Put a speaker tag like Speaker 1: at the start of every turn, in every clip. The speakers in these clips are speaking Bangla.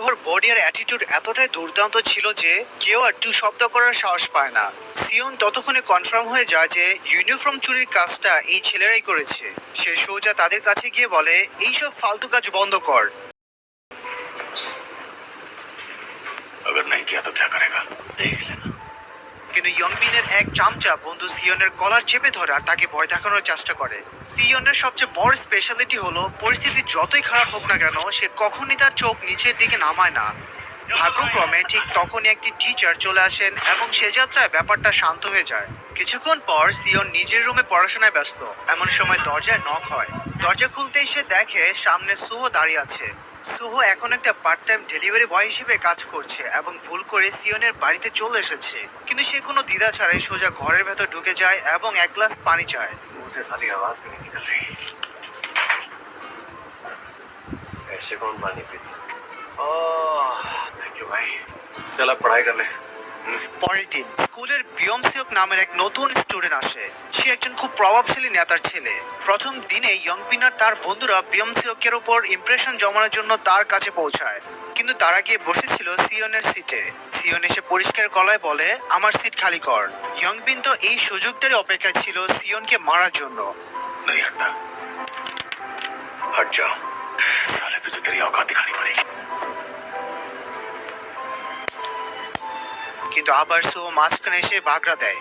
Speaker 1: ওর বডি আর অ্যাটিটিউড এতটাই দুর্দান্ত ছিল যে কেউ আর টু শব্দ করার সাহস পায় না। সিওন ততক্ষণে কনফার্ম হয়ে যায় যে ইউনিফর্ম চুরির কাজটা এই ছেলেরাই করেছে। সে সোজা তাদের কাছে গিয়ে বলে, এইসব ফালতু কাজ বন্ধ কর।
Speaker 2: अगर नहीं किया तो क्या करेगा देख लेना।
Speaker 1: কিন্তু ইয়ংবিনের এক চামচা বন্ধু সিওনের কলার চেপে ধরে আর তাকে ভয় দেখানোর চেষ্টা করে। সিওনের সবচেয়ে বড় স্পেশালিটি হলো পরিস্থিতি যতই খারাপ হোক না কেন সে কখনই তার চোখ নিচের দিকে নামায় না। ভাগ্যক্রমে ঠিক তখনই একটি টিচার চলে আসেন এবং সে যাত্রায় ব্যাপারটা শান্ত হয়ে যায়। কিছুক্ষণ পর সিওন নিজের রুমে পড়াশোনায় ব্যস্ত। এমন সময় দরজায় নক হয়। দরজা খুলতেই সে দেখে সামনে সুহো দাঁড়িয়ে আছে। সুহো এখন একটা পার্ট টাইম ডেলিভারি বয় হিসেবে কাজ করছে এবং ভুল করে সিওনের বাড়িতে চলে এসেছে। কিন্তু সে কোনো দ্বিধা ছাড়াই সোজা ঘরের ভেতর ঢুকে যায় এবং এক গ্লাস পানি চায়।
Speaker 2: मुझसे साली आवाज भी नहीं निकल रही। ऐसे कौन पानी पीती? ओह थैंक यू भाई। चल अब पढ़ाई कर ले।
Speaker 1: পরের দিন স্কুলের বিয়মসিওক নামের এক নতুন স্টুডেন্ট আসে। সে একজন খুব প্রভাবশালী নেতার ছেলে। প্রথম দিনে ইয়ংবিন আর তার বন্ধুরা বিয়মসিওকের উপর ইমপ্রেশন জমানোর জন্য তার কাছে পৌঁছায়। কিন্তু তারা গিয়ে বসেছিল সিওনের সিটে। সিওন এসে পরিষ্কার গলায় বলে, আমার সিট খালি কর। ইয়ংবিন তো এই সুযোগটারই অপেক্ষায় ছিল সিওনকে মারার জন্য।
Speaker 2: नहीं हटता। हट जाओ साले, तुझे तेरी औकात दिखानी पड़ेगी।
Speaker 1: কিন্তু আবার সো মাঝখানে এসে বাগড়া দেয়।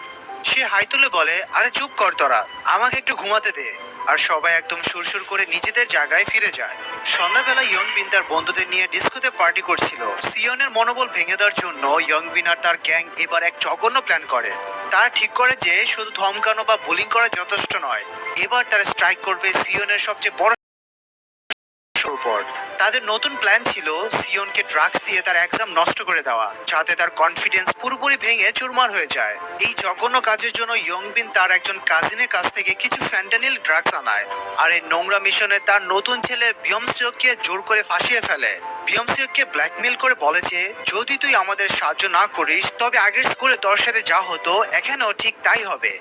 Speaker 1: সে হাই তুলে বলে, আরে চুপ কর তোরা, আমাকে একটু ঘুমাতে দে। আর সবাই একদম সুরসুর করে নিজেদের জায়গায় ফিরে যায়। সন্ধ্যাবেলা ইয়ংবিন তার বন্ধুদের নিয়ে ডিস্কোতে পার্টি করছিল। সিওনের মনোবল ভেঙে দেওয়ার জন্য ইয়ংবিন আর তার গ্যাং এবার এক জঘন্য প্ল্যান করে। তারা ঠিক করে যে শুধু ধমকানো বা বোলিং করা যথেষ্ট নয়, এবার তারা স্ট্রাইক করবে সিওনের সবচেয়ে বড় উপর। তাদের নতুন প্ল্যান ছিল সিওনকে ড্রাগস দিয়ে তার এক্সাম নষ্ট করে দেওয়া, যাতে তার কনফিডেন্স পুরোপুরি ভেঙে চুরমার হয়ে যায়। এই জঘন্য কাজের জন্য ইয়ংবিন তার একজন কাজিনের কাছ থেকে কিছু ফ্যান্টানিল ড্রাগস আনায়। আর এই নোংরা মিশনে তার নতুন ছেলে বিয়মসিওককে জোর করে ফাঁসিয়ে ফেলে। বিয়মসিওককে ব্ল্যাকমেল করে বলে যে যদি তুই আমাদের সাহায্য না করিস তবে আগের স্কুলে তোর সাথে যা হতো এখানেও ঠিক তাই হবে।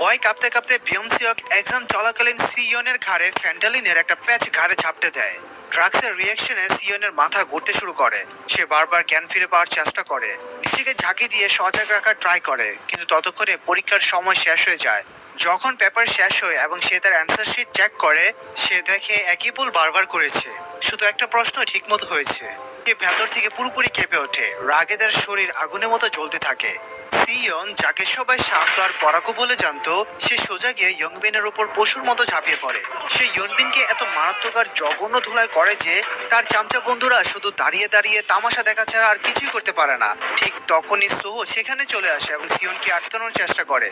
Speaker 1: ভয় কাঁপতে কাঁপতে বিয়মসিওক এক্সাম চলাকালীন সিওনের ঘাড়ে ফ্যান্টালিনের একটা প্যাচ ঘাড়ে ঝাপটে দেয়। ড্রাগসের রিয়াকশনে সিওনের মাথা ঘুরতে শুরু করে। সে বারবার জ্ঞান ফিরে পাওয়ার চেষ্টা করে, নিজেকে ঝাঁকি দিয়ে সজাগ রাখার ট্রাই করে। কিন্তু ততক্ষণে পরীক্ষার সময় শেষ হয়ে যায়। যখন পেপার শেষ হয় এবং সে তার অ্যান্সার শিট চেক করে, সে দেখে একই ভুল বারবার করেছে, শুধু একটা প্রশ্ন ঠিকমতো হয়েছে। সে ভেতর থেকে পুরোপুরি কেঁপে ওঠে, রাগে তার শরীর আগুনের মতো জ্বলতে থাকে। সিয়ন, যাকে সবাই শান্ত আর পরাকু বলে জানতো, সে সোজা গিয়ে ইয়ংবিনের উপর পশুর মতো ঝাঁপিয়ে পড়ে। সে ইয়ংবিনকে এত মারাত্মক আর জঘন্য ধুলায় করে যে তার চামচা বন্ধুরা শুধু দাঁড়িয়ে দাঁড়িয়ে তামাশা দেখা ছাড়া আর কিছুই করতে পারে না। ঠিক তখনই সোহো সেখানে চলে আসে এবং সিয়নকে আটকানোর চেষ্টা করে।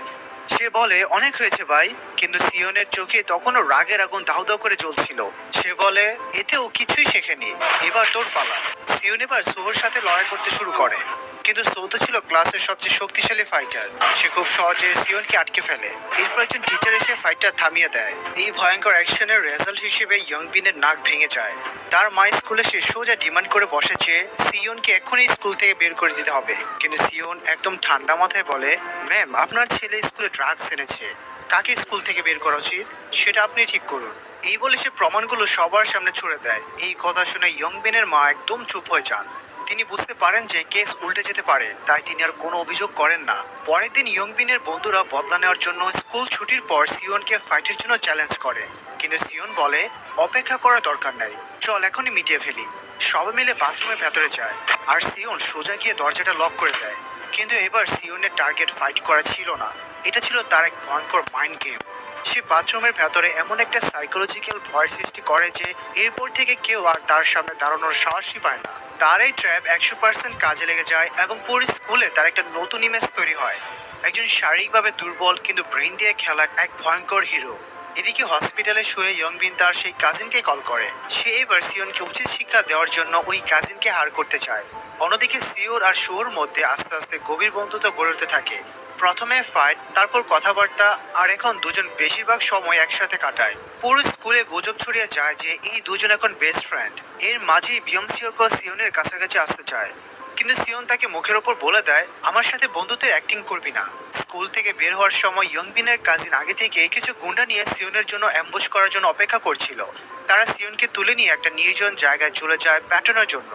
Speaker 1: সে বলে, অনেক হয়েছে ভাই। কিন্তু সিয়নের চোখে তখনও রাগের আগুন দাউ দাউ করে জ্বলছিল। সে বলে, এতে ও কিছুই শেখেনি, এবার তোর পালা। সিয়ন এবার সোহোর সাথে লড়াই করতে শুরু করে। কিন্তু সৌতো ছিল ক্লাসের সবচেয়ে শক্তিশালী ফাইটার। সে খুব সহজে সিওনকে আটকে ফেলে। এরপর একজন টিচার এসে ফাইটটা থামিয়ে দেয়। এই ভয়ঙ্কর অ্যাকশনের রেজাল্ট হিসেবে ইয়ংবিনের নাক ভেঙে যায়। তার মা স্কুলে সে সোজা ডিমান্ড করে বসেছে সিওনকে এক্ষুনি স্কুল থেকে বের করে দিতে হবে। কিন্তু সিওন একদম ঠান্ডা মাথায় বলে, ম্যাম, আপনার ছেলে স্কুলে ড্রাগস এনেছে। কাকে স্কুল থেকে বের করা উচিত সেটা আপনি ঠিক করুন। এই বলে সে প্রমাণগুলো সবার সামনে ছুড়ে দেয়। এই কথা শুনে ইয়ংবিনের মা একদম চুপ হয়ে যান। তিনি বুঝতে পারেন যে কেস উল্টে যেতে পারে, তাই তিনি আর কোনো অভিযোগ করেন না। পরের দিন ইয়ংবিনের বন্ধুরা বদলা নেওয়ার জন্য স্কুল ছুটির পর সিওনকে ফাইটের জন্য চ্যালেঞ্জ করে। কিন্তু সিওন বলে, অপেক্ষা করার দরকার নাই, চল এখনই মিটিয়ে ফেলি। সবাই মিলে বাথরুমের ভেতরে যায় আর সিওন সোজা গিয়ে দরজাটা লক করে দেয়। কিন্তু এবার সিওনের টার্গেট ফাইট করা ছিল না, এটা ছিল তার এক ভয়ঙ্কর মাইন্ড গেম। সে বাথরুমের ভেতরে এমন একটা সাইকোলজিক্যাল ভয়ের সৃষ্টি করে যে এরপর থেকে কেউ আর তার সামনে দাঁড়ানোর সাহসই পায় না। তার এই ট্র্যাপ 100% কাজে লেগে যায় এবং পুরো স্কুলে তার একটা নতুন ইমেজ তৈরি হয়, একজন শারীরিকভাবে দুর্বল কিন্তু ব্রেন দিয়ে খেলা এক ভয়ঙ্কর হিরো। এদিকে হসপিটালে শুয়ে ইয়ংবিন তার সেই কাজিনকে কল করে। সে এবার সিওনকে উচিত শিক্ষা দেওয়ার জন্য ওই কাজিনকে হার করতে চায়। অন্যদিকে সিওর আর শুয়োর মধ্যে আস্তে আস্তে গভীর বন্ধুত্ব গড়ে উঠতে থাকে। প্রথমে ফাইট, তারপর কথাবার্তা, আর এখন দুজন বেশিরভাগ সময় একসাথে কাটায়। পুরো স্কুলে গুজব ছড়িয়ে যায় যে এই দুজন এখন বেস্ট ফ্রেন্ড। এর মাঝেই বিয়মসিওক সিওনের কাছাকাছি আসতে চায়। কিন্তু সিওন তাকে মুখের ওপর বলে দেয়, আমার সাথে বন্ধুত্বের অ্যাক্টিং করবি না। স্কুল থেকে বের হওয়ার সময় ইয়ংবিনের কাজিন আগে থেকে কিছু গুন্ডা নিয়ে সিওনের জন্য অ্যাম্বুশ করার জন্য অপেক্ষা করছিল। তারা সিওনকে তুলে নিয়ে একটা নির্জন জায়গায় চলে যায় প্যাটার্নের জন্য।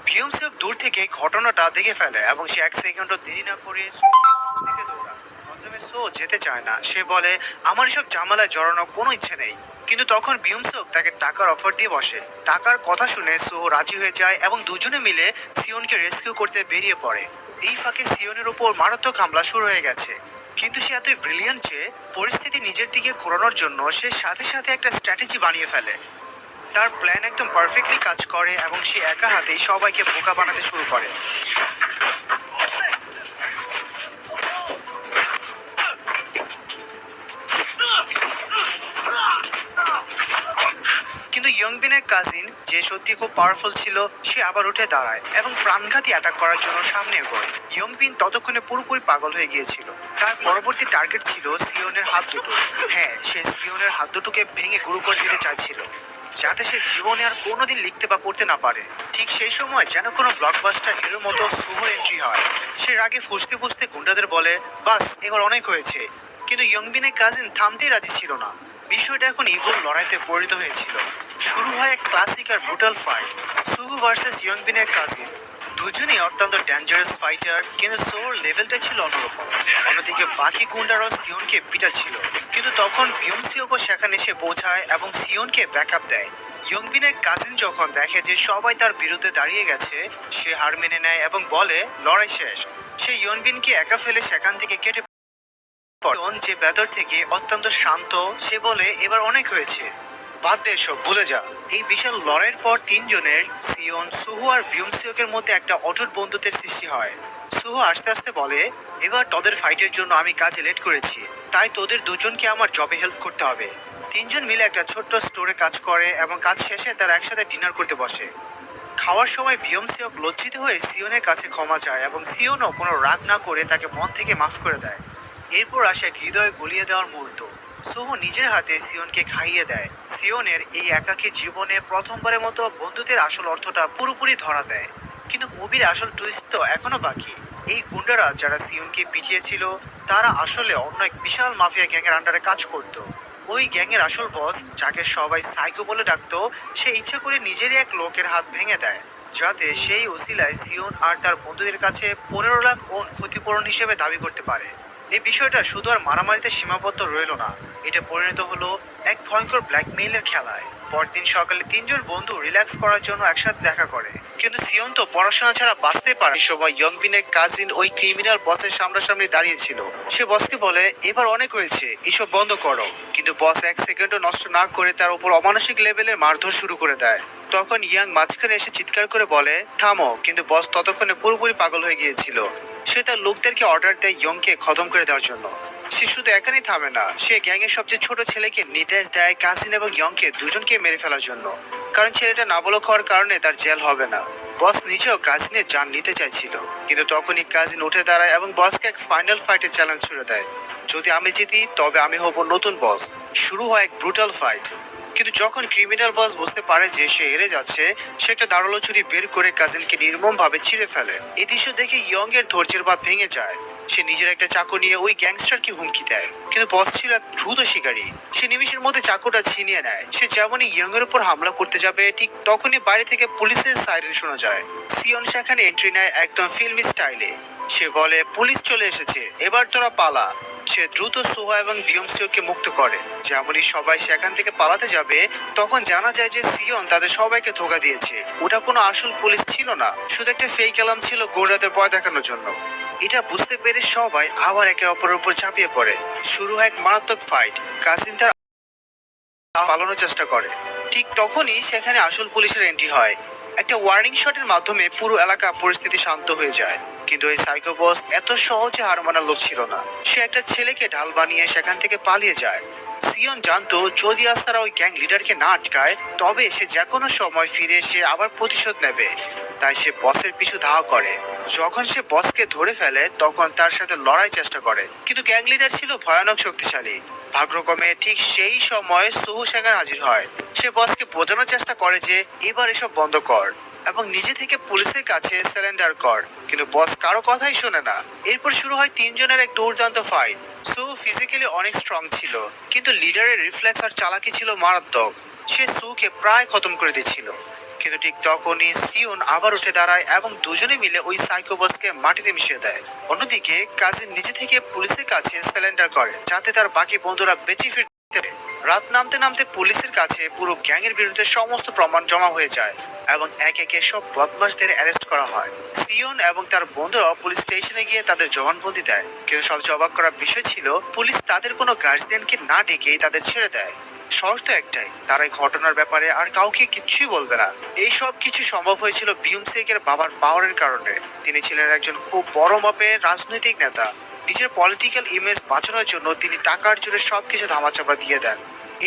Speaker 1: ভিউমসিওক দূর থেকে ঘটনাটা দেখে ফেলে এবং সে 1 সেকেন্ডও দেরি না করে সোকে খবর দিতে দৌড়ায়। প্রথমে সো যেতে চায় না, সে বলে আমার সব ঝামেলায় জড়ানোর কোনো ইচ্ছে নেই। কিন্তু তখন বিউমসুক তাকে টাকার অফার দিয়ে বসে। টাকার কথা শুনে সো রাজি হয়ে যায় এবং দুজনে মিলে সিওনকে রেস্কিউ করতে বেরিয়ে পড়ে। এই ফাঁকে সিওনের উপর মারাত্মক হামলা শুরু হয়ে গেছে, কিন্তু সে এতই ব্রিলিয়ান্ট যে পরিস্থিতি নিজের দিকে ঘোরানোর জন্য সে সাথে সাথে একটা স্ট্র্যাটেজি বানিয়ে ফেলে। তার প্ল্যান একদম পারফেক্টলি কাজ করে এবং সে একা হাতেই সবাইকে বোকা বানাতে শুরু করে। কিন্তু ইয়ংবিনের কাজিন, যে সত্যি খুব পাওয়ারফুল ছিল, সে আবার উঠে দাঁড়ায় এবং প্রাণঘাতী অ্যাটাক করার জন্য সামনে এগোয়। ইয়ংবিন ততক্ষণে পুরোপুরি পাগল হয়ে গিয়েছিল। তার পরবর্তী টার্গেট ছিল সিওনের হাত দুটো। হ্যাঁ, সে সিওনের হাত দুটোকে ভেঙে গুঁড়ো করে দিতে চাইছিল, যাতে সে জীবনে আর কোনোদিন লিখতে বা পড়তে না পারে। ঠিক সেই সময় যেন কোনো ব্লকবাস্টার হিরোর মতো সুহোর এন্ট্রি হয়। সে রাগে ফুঁসতে ফুঁসতে গুন্ডাদের বলে, বাস এবার অনেক হয়েছে। কিন্তু ইয়ংবিনের কাজিন থামতেই রাজি ছিল না। বিষয়টা এখন ইগোর লড়াইতে পরিণত হয়েছিল। শুরু হয় এক ক্লাসিক আর ব্রুটাল ফাইট, সুহু ভার্সেস ইয়ংবিনের কাজিন। দুজনেই অত্যন্ত ডেঞ্জারাস ফাইটার, কিন্তু সোর লেভেলটা ছিল অন্যরকম। অন্যদিকে বাকি গুন্ডারাও সিওনকে পিটাচ্ছিল, কিন্তু তখন বিয়ংসিওকও সেখানে এসে পৌঁছায় এবং সিওনকে ব্যাকআপ দেয়। ইয়ংবিনের কাজিন যখন দেখে যে সবাই তার বিরুদ্ধে দাঁড়িয়ে গেছে, সে হার মেনে নেয় এবং বলে লড়াই শেষ। সে ইয়নবিনকে একা ফেলে সেখান থেকে কেটে পড়ে। যে ভেতর থেকে অত্যন্ত শান্ত, সে বলে এবার অনেক হয়েছে, বাদ দে এসব, ভুলে যা। এই বিশাল লড়াইয়ের পর তিনজনের, সিওন, সুহু আর ভিউমসিওকের মধ্যে একটা অটুট বন্ধুত্বের সৃষ্টি হয়। সুহু আস্তে আস্তে বলে, এবার তোদের ফাইটের জন্য আমি কাজে লেট করেছি, তাই তোদের দুজনকে আমার জবে হেল্প করতে হবে। তিনজন মিলে একটা ছোট্ট স্টোরে কাজ করে এবং কাজ শেষে তারা একসাথে ডিনার করতে বসে। খাওয়ার সময় ভিউমসিওক লজ্জিত হয়ে সিওনের কাছে ক্ষমা চায় এবং সিওনও কোনো রাগ না করে তাকে মন থেকে মাফ করে দেয়। এরপর আসে এক হৃদয় গলিয়ে দেওয়ার মুহূর্ত। সোহো নিজের হাতে সিওনকে খাইয়ে দেয়। সিওনের এই একাকী জীবনে প্রথমবারের মতো বন্ধুত্বের আসল অর্থটা পুরোপুরি ধরা দেয়। কিন্তু মুভির আসল টুইস্ট তো এখনো বাকি। এই গুন্ডারা যারা সিওনকে পিটিয়েছিল, তারা আসলে অন্য এক বিশাল মাফিয়া গ্যাংয়ের আন্ডারে কাজ করত। ওই গ্যাংয়ের আসল বস, যাকে সবাই সাইকো বলে ডাকতো, সে ইচ্ছে করে নিজেরই এক লোকের হাত ভেঙে দেয়, যাতে সেই ওসিলায় সিওন আর তার বন্ধুদের কাছে 15 লাখ ওন ক্ষতিপূরণ হিসেবে দাবি করতে পারে। এই বিষয়টা শুধু আর মারামারিতে সীমাবদ্ধ রইল না, এটা পরিণত হলো এক ভয়ঙ্কর ব্ল্যাকমেইলের খেলায়। পরদিন সকালে তিনজন বন্ধু রিল্যাক্স করার জন্য একসাথে দেখা করে, কিন্তু সিওন তো পড়াশোনা ছাড়া বাঁচতে পারে। এই সময় ইয়ংবিনের কাজিন ওই ক্রিমিনাল বসের সামনাসামনি দাঁড়িয়েছিল। সে বসকে বলে, এবার অনেক হয়েছে, এসব বন্ধ করো। কিন্তু বস 1 সেকেন্ডও নষ্ট না করে তার উপর অমানসিক লেভেলের মারধর শুরু করে দেয়। তখন ইয়াং মাঝখানে এসে চিৎকার করে বলে, থামো। কিন্তু বস ততক্ষণে পুরোপুরি পাগল হয়ে গিয়েছিল। সে তার লোকদেরকে অর্ডার দেয় ইয়ংকে খতম করে দেওয়ার জন্য। সে শুধু এখানেই থামে না, সে গ্যাংয়ের সবচেয়ে ছোট ছেলেকে নির্দেশ দেয় কাজিন এবং ইয়ংকে দুজনকে মেরে ফেলার জন্য, কারণ ছেলেটা নাবালক হওয়ার কারণে তার জেল হবে না। বস নিজেও কাজিনের জান নিতে চাইছিল, কিন্তু তখনই কাজিন উঠে দাঁড়ায় এবং বসকে এক ফাইনাল ফাইটে চ্যালেঞ্জ ছুড়ে দেয়। যদি আমি জিতি তবে আমি হব নতুন বস। শুরু হয় এক ব্রুটাল ফাইট। কিন্তু যখন ক্রিমিনাল বস বুঝতে পারে যে সে হেরে যাচ্ছে, সে একটা ধারালো ছুরি বের করে কাজিনকে নির্মমভাবে ছিঁড়ে ফেলে। এই দৃশ্য দেখে ইয়ং এর ধৈর্যের বাঁধ ভেঙে যায়। সে নিজের একটা চাকু নিয়ে ওই গ্যাংস্টারকে হুমকি দেয়, কিন্তু বস ছিল এক দ্রুত শিকারী। সে নিমিষের মধ্যে চাকুটা ছিনিয়ে নেয়। সে যেমনই ইয়ং এর উপর হামলা করতে যাবে, ঠিক তখনই বাইরে থেকে পুলিশের সাইরেন শোনা যায়। সিয়ন সেখানে এন্ট্রি নেয় একদম ফিল্মি স্টাইলে। সে বলে, পুলিশ চলে এসেছে, এবার তোরা পালা। সে দ্রুত সোহা এবং ভিউমসিওকে মুক্ত করে। যেমনই সবাই সেখান থেকে পালাতে যাবে, তখন জানা যায় যে সিয়ন তাদের সবাইকে ধোঁকা দিয়েছে। ওটা কোনো আসল পুলিশ ছিল না, শুধু একটা ফেক অ্যালার্ম ছিল গোন্ডাদের ভয় দেখানোর জন্য। এটা বুঝতে পেরে সবাই আবার একে অপরের উপর ঝাঁপিয়ে পড়ে। শুরু হয় এক মারাত্মক ফাইট। কাজিন তার পালানোর চেষ্টা করে। ঠিক তখনই সেখানে আসল পুলিশের এন্ট্রি হয়। একটা ওয়ার্নিং শটের মাধ্যমে পুরো এলাকা পরিস্থিতি শান্ত হয়ে যায়। কিন্তু এই সাইকো বস এত সহজে হার মানার লোক ছিল না। সে একটা ছেলেকে ঢাল বানিয়ে সেখান থেকে পালিয়ে যায়। সিয়ন জানতো যদি আজ তারা ওই গ্যাং লিডারকে না আটকায়, তবে সে যে কোনো সময় ফিরে এসে আবার প্রতিশোধ নেবে। তাই সে বসের পিছু ধাওয়া করে। যখন সে বসকে ধরে ফেলে, তখন তার সাথে লড়াই চেষ্টা করে, কিন্তু গ্যাং লিডার ছিল ভয়ানক শক্তিশালী। ভাগ্যক্রমে ঠিক সেই সময় সুহু সেখানে হাজির হয়। সে বসকে বোঝানোর চেষ্টা করে যে এবার এসব বন্ধ কর। এবং নিজে থেকে পুলিশের কাছে সারেন্ডার কর। কিন্তু বস কারো কথাই শোনে না। এরপর শুরু হয় তিনজনের এক দুর্দান্ত ফাইট। সু ফিজিক্যালি অনেক স্ট্রং ছিল, কিন্তু লিডারের রিফ্লেক্স আর চালাকি ছিল মারাত্মক। সে সুকে প্রায় খতম করে দিচ্ছিল। কিন্তু ঠিক তখনই সিওন আবার উঠে দাঁড়ায় এবং দুজনে মিলে ওই সাইকো বসকে মাটিতে মিশিয়ে দেয়। অন্যদিকে কাজিন নিজে থেকে পুলিশের কাছে সারেন্ডার করে, যাতে তার বাকি বন্ধুরা বেঁচে ফিরতে পারে। রাত নামতে নামতে পুলিশের কাছে পুরো গ্যাংয়ের বিরুদ্ধে সমস্ত প্রমাণ জমা হয়ে যায় এবং একে একে সব বদমাশদের অ্যারেস্ট করা হয়। সিওন এবং তার বন্ধুরা পুলিশ স্টেশনে গিয়ে তাদের জবানবন্দি দেয়। কিন্তু সবচেয়ে অবাক করার বিষয় ছিল, পুলিশ তাদের কোনো গার্জিয়ানকে না ডেকেই তাদের ছেড়ে দেয়। শর্ত একটাই, তারা এই ঘটনার ব্যাপারে আর কাউকে কিচ্ছুই বলবে না। এই সব কিছু সম্ভব হয়েছিল বিয়মসেকের বাবার পাওয়ারের কারণে। তিনি ছিলেন একজন খুব বড় মাপের রাজনৈতিক নেতা। নিজের পলিটিক্যাল ইমেজ বাঁচানোর জন্য তিনি টাকার জোরে সবকিছু ধামাচাপা দিয়ে দেন।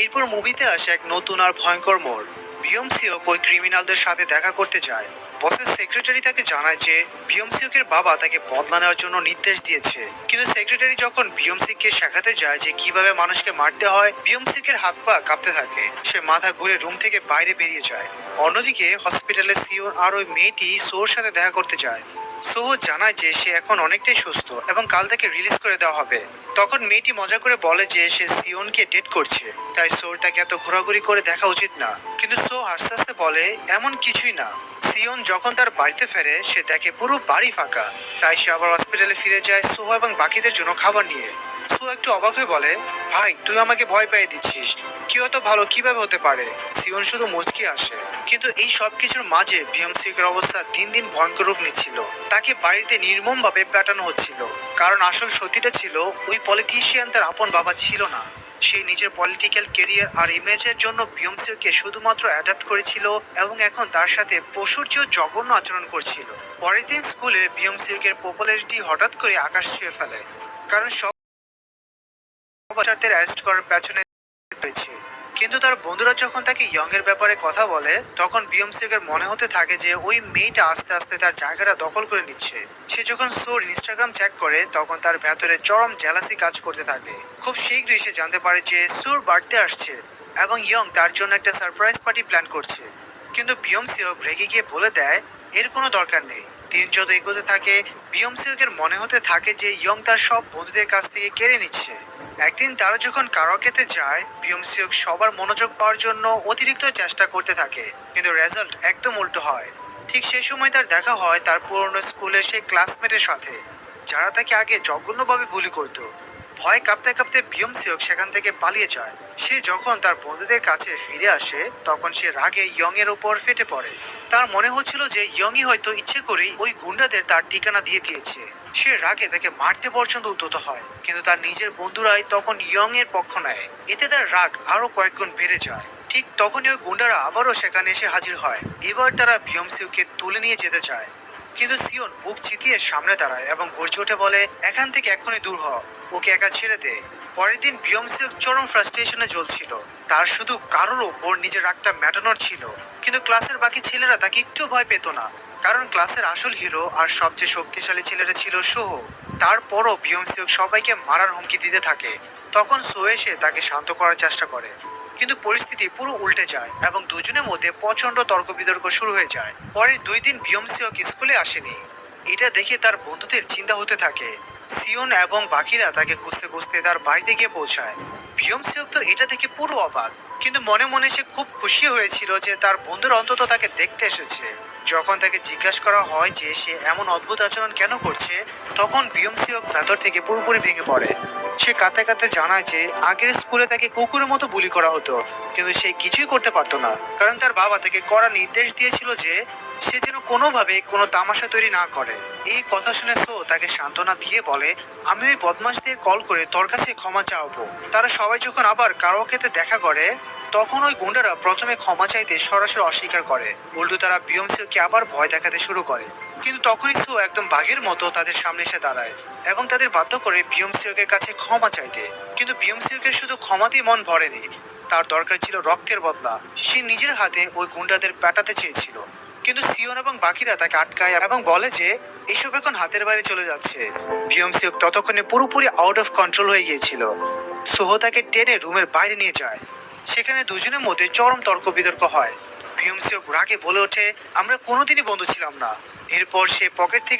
Speaker 1: এরপর মুভিতে আসে এক নতুন আর ভয়ঙ্কর মোড়। বিয়মসিওক ওই ক্রিমিনালদের সাথে দেখা করতে যায়। বসের সেক্রেটারি তাকে জানায় যে বিয়মসিওকের বাবা তাকে বদলা নেওয়ার জন্য নির্দেশ দিয়েছে। কিন্তু সেক্রেটারি যখন বিয়মসিককে শেখাতে যায় যে কিভাবে মানুষকে মারতে হয়, বিয়মসিকের হাত পা কাঁপতে থাকে। সে মাথা ঘুরে রুম থেকে বাইরে বেরিয়ে যায়। অন্যদিকে হসপিটালে সিওন আর ওই মেয়েটি সোর সাথে দেখা করতে যায়। সোহ জানায় যে সে এখন অনেকটাই সুস্থ এবং কাল তাকে রিলিজ করে দেওয়া হবে। তখন মেয়েটি মজা করে বলে যে সে সিওনকে ডেট করছে, তাই সোর তাকে এত ঘোরাঘুরি করে দেখা উচিত না। কিন্তু সো আস্তে আস্তে বলে এমন কিছুই না। সিওন যখন তার বাড়িতে ফেরে, সে দেখে পুরো বাড়ি ফাঁকা। তাই সে আবার হসপিটালে ফিরে যায় সোহ এবং বাকিদের জন্য খাবার নিয়ে। সো একটু অবাক হয়ে বলে, ভাই তুই আমাকে ভয় পেয়ে দিচ্ছিস, কি অত ভালো কিভাবে হতে পারে? সিওন শুধু মুচকি আসে। কিন্তু এই সব কিছুর মাঝে বিয়মসিকের অবস্থা দিন দিন ভয়ঙ্কর রূপ নিচ্ছিল। তাকে বাড়িতে নির্মমভাবে পেটানো হচ্ছিল। কারণ আসল সত্যিটা ছিল, ওই পলিটিশিয়ান তার আপন বাবা ছিল না। সে নিজের পলিটিক্যাল কেরিয়ার আর ইমেজের জন্য বিয়মসিওকে শুধুমাত্র অ্যাডাপ্ট করেছিল এবং এখন তার সাথে পশুর চেয়েও জঘন্য আচরণ করছিল। পরের দিন স্কুলে বিয়মসিওকের পপুলারিটি হঠাৎ করে আকাশ ছুঁয়ে ফেলে, কারণ সব বাচ্চাদের অ্যারেস্ট করার পেছনে রয়েছে। কিন্তু তার বন্ধুরা যখন তাকে ইয়ং এর ব্যাপারে কথা বলে, তখন বিয়মসিকের মনে হতে থাকে যে ওই মেয়েটা আস্তে আস্তে তার জায়গাটা দখল করে নিচ্ছে। সে যখন সোর ইনস্টাগ্রাম চেক করে, তখন তার ভেতরে চরম জেলাসি কাজ করতে থাকে। খুব শীঘ্রই সে জানতে পারে যে সোর বার্থডে আসছে এবং ইয়ং তার জন্য একটা সারপ্রাইজ পার্টি প্ল্যান করছে। কিন্তু বিয়মসিওক রেগে গিয়ে বলে দেয় এর কোনো দরকার নেই। দিন যত এগোতে থাকে, বিয়মসিওকের মনে হতে থাকে যে ইয়ং তার সব বন্ধুদের কাছ থেকে কেড়ে নিচ্ছে। একদিন তারা যখন কারাওকেতে যায়, বিয়মসিওক সবার মনোযোগ পাওয়ার জন্য অতিরিক্ত চেষ্টা করতে থাকে, কিন্তু রেজাল্ট একদম উল্টো হয়। ঠিক সেই সময় তার দেখা হয় তার পুরনো স্কুলের সেই ক্লাসমেটের সাথে, যারা তাকে আগে জঘন্যভাবে বুলি করত। ভয় কাঁপতে কাঁপতে বিয়মসিওক সেখান থেকে পালিয়ে যায়। সে যখন তার বন্ধুদের কাছে ফিরে আসে, তখন সে রাগে ইয়ং এর উপর ফেটে পড়ে। তার মনে হচ্ছিল যে ইয়ংই হয়তো ইচ্ছে করেই ওই গুন্ডাদের তার ঠিকানা দিয়ে দিয়েছে। সে রাগে তাকে মারতে পর্যন্ত উদ্যত হয়, কিন্তু তার নিজের বন্ধুরাই তখন ইয়ং এর পক্ষ নেয়। এতে তার রাগ আরো কয়েকগুণ বেড়ে যায়। ঠিক তখনই ওই গুন্ডারা আবারও সেখানে এসে হাজির হয়। এবার তারা বিয়মসিওকে তুলে নিয়ে যেতে চায়, কিন্তু সিওন বুক চিতিয়ে সামনে দাঁড়ায় এবং গর্জে উঠে বলে এখান থেকে এক্ষুনি দূর হ, ওকে একা ছেড়ে দে। পরের দিন বিয়মসিওক চরম ফ্রাস্ট্রেশনে জ্বলছিল। তার শুধু কারোর ওপর নিজের রাগটা মেটানোর ছিল। কিন্তু ক্লাসের বাকি ছেলেরা তাকে একটু ভয় পেত না, কারণ ক্লাসের আসল হিরো আর সবচেয়ে শক্তিশালী ছেলেরা ছিল সোহ। তারপরও বিয়মসিওক সবাইকে মারার হুমকি দিতে থাকে। তখন সো এসে তাকে শান্ত করার চেষ্টা করে, কিন্তু পরিস্থিতি পুরো উল্টে যায় এবং দুজনের মধ্যে প্রচন্ড তর্ক বিতর্ক শুরু হয়ে যায়। পরের 2 দিন বিয়মসিওক স্কুলে আসেনি। এটা দেখে তার বন্ধুদের চিন্তা হতে থাকে। সিওন এবং বাকিরা তাকে খুঁজতে খুঁজতে তার বাড়িতে গিয়ে পৌঁছায়। বিয়মসিওক তো এটা দেখে পুরো অবাক, কিন্তু মনে মনে সে খুব খুশি হয়েছিল যে তার বন্ধুরা অন্তত তাকে দেখতে এসেছে। যখন তাকে জিজ্ঞাসা করা হয় যে সে এমন অদ্ভুত আচরণ কেন করছে, তখন বিয়মসিওক ভেতর থেকে পুরোপুরি ভেঙে পড়ে। সে কাঁদতে কাঁদতে জানায় যে আগের স্কুলে তাকে কুকুরের মতো বুলি করা হতো, কিন্তু সে কিছুই করতে পারতো না, কারণ তার বাবা তাকে কড়া নির্দেশ দিয়েছিল যে সে যেন কোনোভাবে কোনো তামাশা তৈরি না করে। এই কথা শুনে সো তাকে সান্ত্বনা দিয়ে বলে আমি ওই বদমাশদের কল করে তোর কাছে ক্ষমা চাওবো। তারা সবাই যখন আবার কারাওকেতে দেখা করে, তখন ওই গুন্ডারা প্রথমে ক্ষমা চাইতে সরাসরি অস্বীকার করে। উল্টো তারা বিয়মসিওকে আবার ভয় দেখাতে শুরু করে। কিন্তু তখনই সো একদম বাঘের মতো তাদের সামনে এসে দাঁড়ায় এবং তাদের বাধ্য করে বিয়মসিওকের কাছে ক্ষমা চাইতে। কিন্তু বিয়মসিওকের শুধু ক্ষমাতেই মন ভরেনি, তার দরকার ছিল রক্তের বদলা। সে নিজের হাতে ওই গুন্ডাদের পেটাতে চেয়েছিল, কিন্তু সিওন এবং বাকিরা তাকে আটকায় এবং বলে যে এসব এখন হাতের বাইরে চলে যাচ্ছে। বিয়মসিওক ততক্ষণে পুরোপুরি আউট অফ কন্ট্রোল হয়ে গিয়েছিল। সোহ তাকে টেনে রুমের বাইরে নিয়ে যায়। সেখানে দুজনের মধ্যে চরম তর্ক বিতর্ক হয়। বিয়মসিওক রাগে বলে ওঠে, আমরা কোনোদিনই বন্ধু ছিলাম না। এরপর সে পকেট থেকে